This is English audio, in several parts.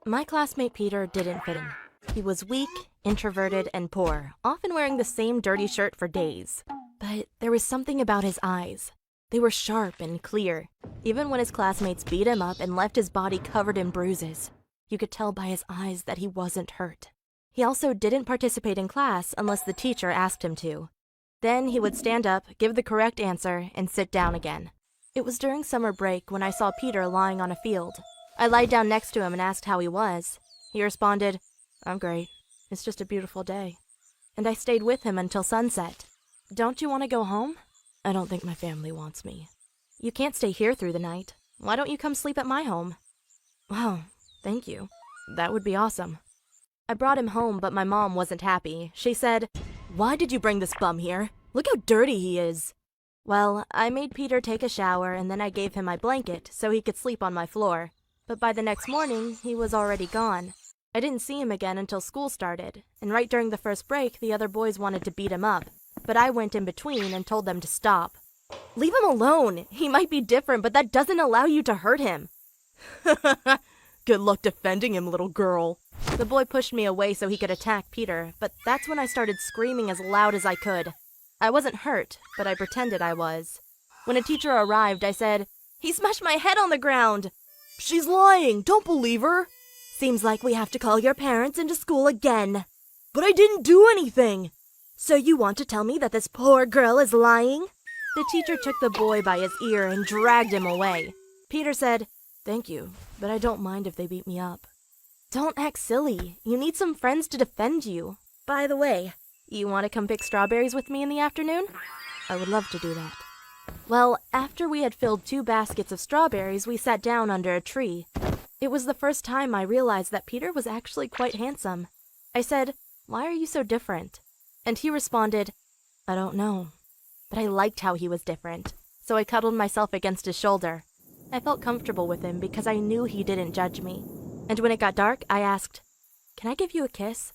My classmate Peter didn't fit in. He was weak, introverted, and poor, often wearing the same dirty shirt for days. But there was something about his eyes. They were sharp and clear. Even when his classmates beat him up and left his body covered in bruises, you could tell by his eyes that he wasn't hurt. He also didn't participate in class unless the teacher asked him to. Then he would stand up, give the correct answer, and sit down again. It was during summer break when I saw Peter lying on a field. I lied down next to him and asked how he was. He responded, "I'm great. It's just a beautiful day." And I stayed with him until sunset. "Don't you want to go home?" "I don't think my family wants me." "You can't stay here through the night. Why don't you come sleep at my home?" "Wow, thank you. That would be awesome." I brought him home, but my mom wasn't happy. She said, "Why did you bring this bum here? Look how dirty he is." Well, I made Peter take a shower and then I gave him my blanket so he could sleep on my floor. But by the next morning, he was already gone. I didn't see him again until school started, and right during the first break, the other boys wanted to beat him up. But I went in between and told them to stop. "Leave him alone. He might be different, but that doesn't allow you to hurt him." Good luck defending him, little girl. The boy pushed me away so he could attack Peter, but that's when I started screaming as loud as I could. I wasn't hurt, but I pretended I was. When a teacher arrived, I said, "He smashed my head on the ground." She's lying. Don't believe her. "Seems like we have to call your parents into school again." But I didn't do anything. "So you want to tell me that this poor girl is lying?" The teacher took the boy by his ear and dragged him away. Peter said, "Thank you, but I don't mind if they beat me up." "Don't act silly. You need some friends to defend you. By the way, you want to come pick strawberries with me in the afternoon?" I would love to do that. Well, after we had filled 2 baskets of strawberries, we sat down under a tree. It was the first time I realized that Peter was actually quite handsome. I said, "Why are you so different?" And he responded, "I don't know." But I liked how he was different, so I cuddled myself against his shoulder. I felt comfortable with him because I knew he didn't judge me. And when it got dark, I asked, "Can I give you a kiss?"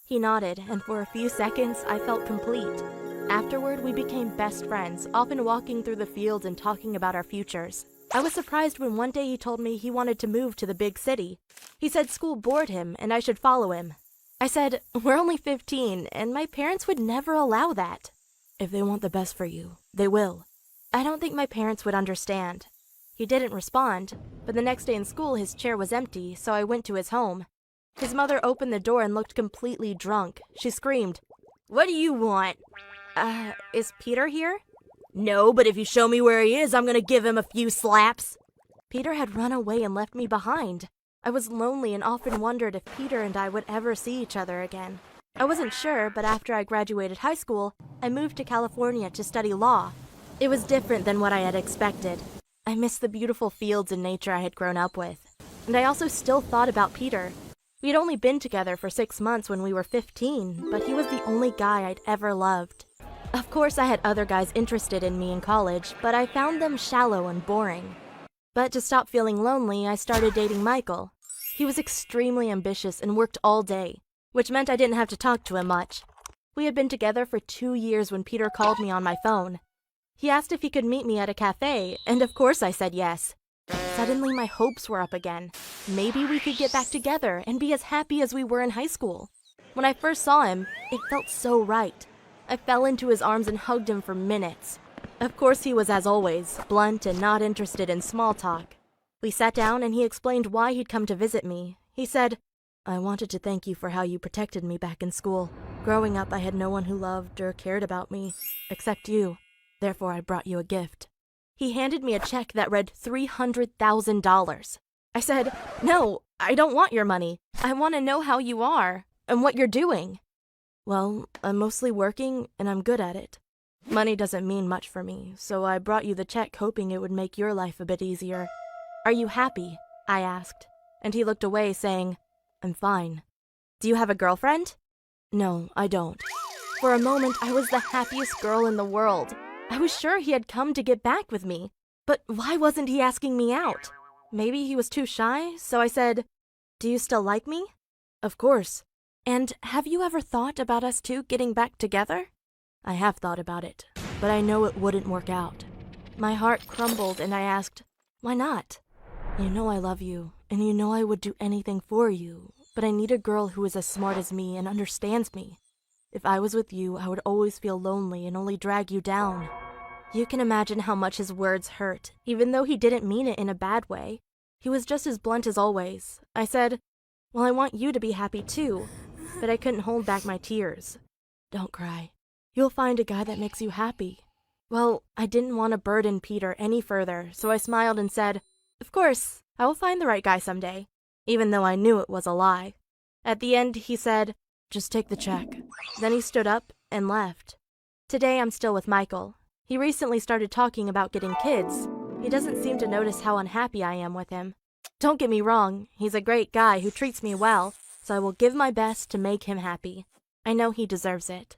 He nodded, and for a few seconds, I felt complete. Afterward, we became best friends, often walking through the fields and talking about our futures. I was surprised when one day he told me he wanted to move to the big city. He said school bored him and I should follow him. I said, "We're only 15, and my parents would never allow that." If they want the best for you, they will. I don't think my parents would understand. He didn't respond, but the next day in school his chair was empty, so I went to his home. His mother opened the door and looked completely drunk. She screamed, "What do you want?" Is Peter here?" No, but if you show me where he is, I'm gonna give him a few slaps. Peter had run away and left me behind. I was lonely and often wondered if Peter and I would ever see each other again. I wasn't sure, but after I graduated high school, I moved to California to study law. It was different than what I had expected. I missed the beautiful fields and nature I had grown up with. And I also still thought about Peter. We'd only been together for 6 months when we were 15, but he was the only guy I'd ever loved. Of course, I had other guys interested in me in college, but I found them shallow and boring. But to stop feeling lonely, I started dating Michael. He was extremely ambitious and worked all day, which meant I didn't have to talk to him much. We had been together for 2 years when Peter called me on my phone. He asked if he could meet me at a cafe, and of course I said yes. Suddenly my hopes were up again. Maybe we could get back together and be as happy as we were in high school. When I first saw him, it felt so right. I fell into his arms and hugged him for minutes. Of course he was, as always, blunt and not interested in small talk. We sat down and he explained why he'd come to visit me. He said, "I wanted to thank you for how you protected me back in school. Growing up, I had no one who loved or cared about me, except you. Therefore, I brought you a gift." He handed me a check that read $300,000. I said, "No, I don't want your money. I want to know how you are and what you're doing." Well, I'm mostly working, and I'm good at it. Money doesn't mean much for me, so I brought you the check hoping it would make your life a bit easier. "Are you happy?" I asked, and he looked away, saying, "I'm fine." "Do you have a girlfriend?" "No, I don't." For a moment, I was the happiest girl in the world. I was sure he had come to get back with me, but why wasn't he asking me out? Maybe he was too shy, so I said, "Do you still like me?" "Of course." "And have you ever thought about us two getting back together?" "I have thought about it, but I know it wouldn't work out." My heart crumbled and I asked, "Why not?" "You know I love you, and you know I would do anything for you, but I need a girl who is as smart as me and understands me. If I was with you, I would always feel lonely and only drag you down." You can imagine how much his words hurt, even though he didn't mean it in a bad way. He was just as blunt as always. I said, "Well, I want you to be happy too," but I couldn't hold back my tears. "Don't cry. You'll find a guy that makes you happy." Well, I didn't want to burden Peter any further, so I smiled and said, "Of course, I will find the right guy someday," even though I knew it was a lie. At the end, he said, "Just take the check." Then he stood up and left. Today I'm still with Michael. He recently started talking about getting kids. He doesn't seem to notice how unhappy I am with him. Don't get me wrong, he's a great guy who treats me well, so I will give my best to make him happy. I know he deserves it.